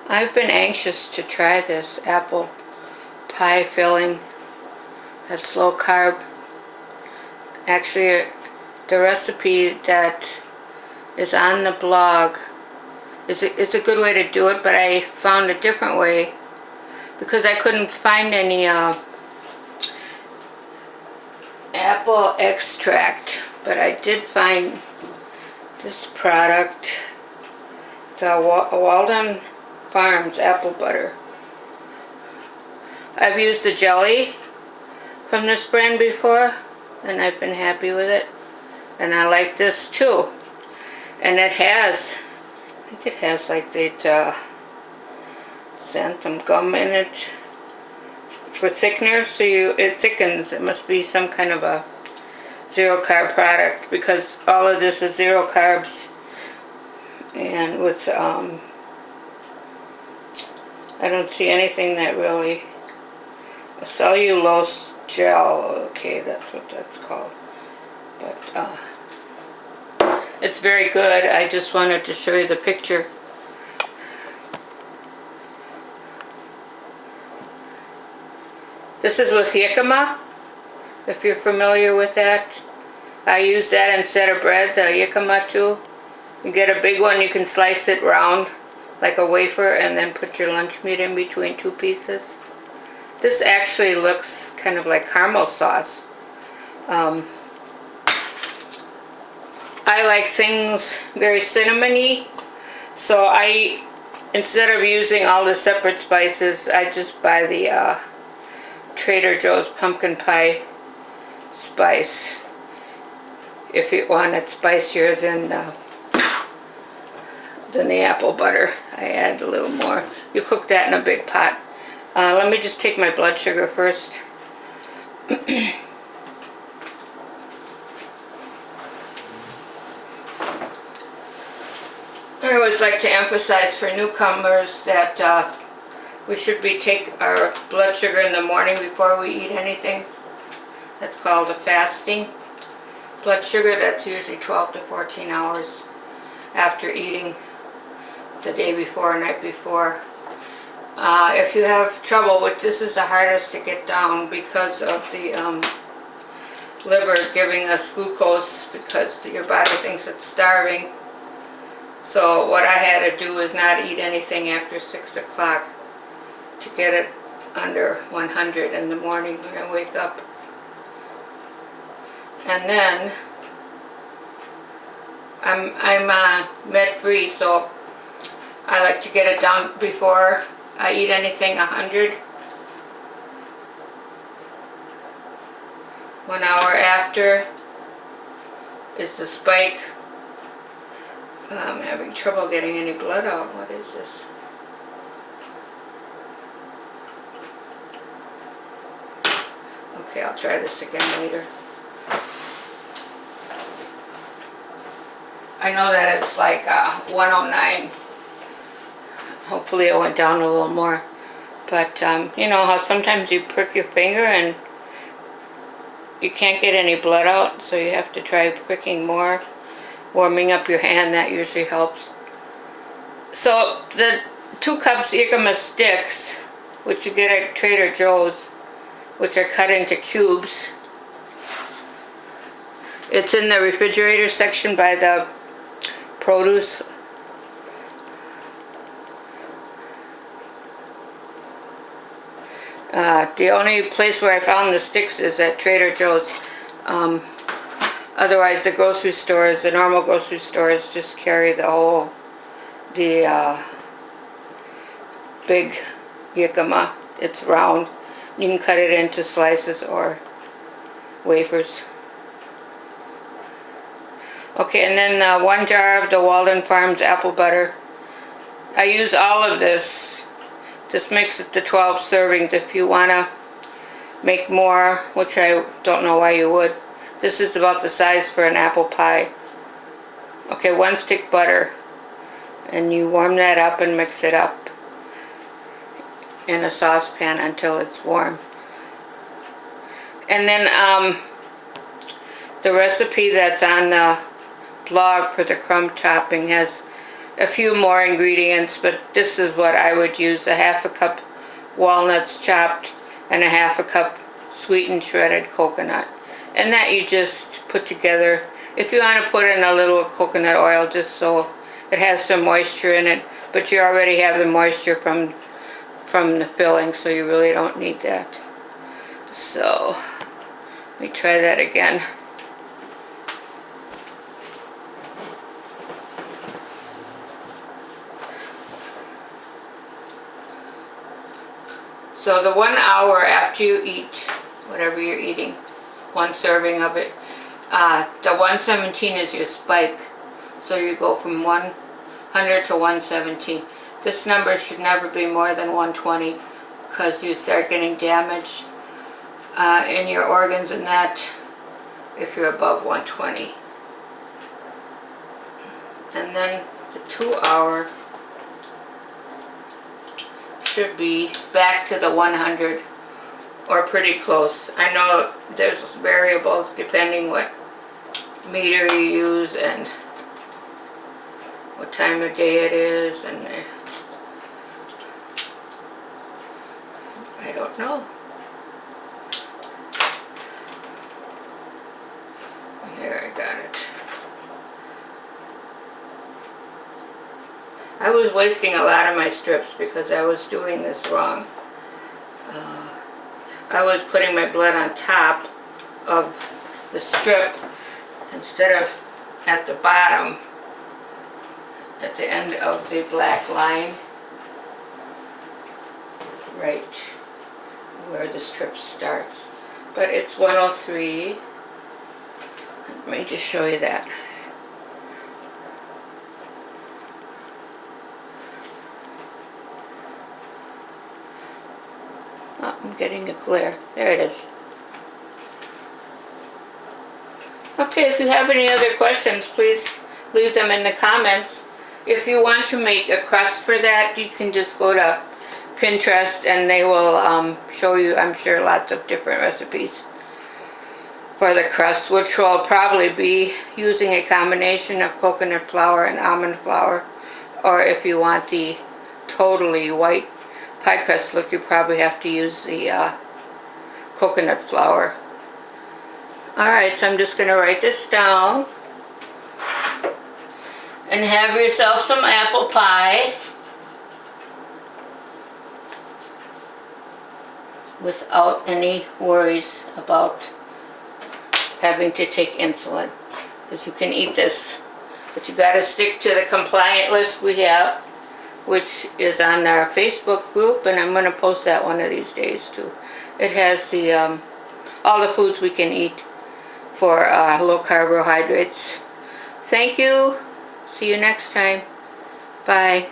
I've been anxious to try this apple pie filling that's low carb. Actually, the recipe that is on the blog is a good way to do it, but I found a different way because I couldn't find any apple extract, but I did find this product, the Walden Farms apple butter. I've used the jelly from this brand before and I've been happy with it, and I like this too. And it has, I think it has like that xanthan gum in it for thickener, so it thickens. It must be some kind of a zero carb product because all of this is zero carbs, and with I don't see anything that really, a cellulose gel, okay, that's what that's called, but it's very good. I just wanted to show you the picture. This is with jicama, if you're familiar with that. I use that instead of bread, the jicama too. You get a big one, you can slice it round like a wafer and then put your lunch meat in between two pieces. This actually looks kind of like caramel sauce. I like things very cinnamony, so instead of using all the separate spices, I just buy the Trader Joe's pumpkin pie spice. If you want it spicier than the apple butter, I add a little more. You cook that in a big pot. Let me just take my blood sugar first. I always like to emphasize for newcomers that we should take our blood sugar in the morning before we eat anything. That's called a fasting blood sugar. That's usually 12 to 14 hours after eating the day before, night before. If you have trouble with this, is the hardest to get down because of the liver giving us glucose because your body thinks it's starving. So what I had to do is not eat anything after 6 o'clock to get it under 100 in the morning when I wake up. And then I'm med free, so I like to get it down before I eat anything 100. 1 hour after is the spike. I'm having trouble getting any blood out. What is this? Okay, I'll try this again later. I know that it's like 109. Hopefully it went down a little more. But you know how sometimes you prick your finger and you can't get any blood out, so you have to try pricking more. Warming up your hand, that usually helps. So the 2 cups jicama sticks, which you get at Trader Joe's, which are cut into cubes. It's in the refrigerator section by the produce. The only place where I found the sticks is at Trader Joe's. Otherwise, the grocery stores, the normal grocery stores, just carry the big jicama. It's round. You can cut it into slices or wafers. Okay, and then 1 jar of the Walden Farms apple butter. I use all of this. This makes it to 12 servings. If you want to make more, which I don't know why you would, this is about the size for an apple pie. Okay, 1 stick butter. And you warm that up and mix it up in a saucepan until it's warm. And then the recipe that's on the blog for the crumb topping has a few more ingredients, but this is what I would use: a half a cup walnuts chopped and a half a cup sweetened shredded coconut. And that you just put together. If you want to put in a little coconut oil just so it has some moisture in it, but you already have the moisture from the filling, so you really don't need that. So let me try that again. So the 1 hour after you eat whatever you're eating, one serving of it, the 117 is your spike. So you go from 100 to 117. This number should never be more than 120 because you start getting damage in your organs and that if you're above 120. And then the 2 hour should be back to the 100 or pretty close. I know there's variables depending what meter you use and what time of day it is, and I don't know. Here, I got it. I was wasting a lot of my strips because I was doing this wrong. I was putting my blood on top of the strip instead of at the bottom, at the end of the black line, right where the strip starts. But it's 103. Let me just show you that. Oh, I'm getting a glare. There it is. Okay, if you have any other questions, please leave them in the comments. If you want to make a crust for that, you can just go to Pinterest and they will show you, I'm sure, lots of different recipes for the crust, which will probably be using a combination of coconut flour and almond flour. Or if you want the totally white pie crust look, you probably have to use the coconut flour. Alright, so I'm just going to write this down. And have yourself some apple pie without any worries about having to take insulin, because you can eat this, but you got to stick to the compliant list we have, which is on our Facebook group, and I'm going to post that one of these days too. It has the all the foods we can eat for low carbohydrates. Thank you. See you next time. Bye.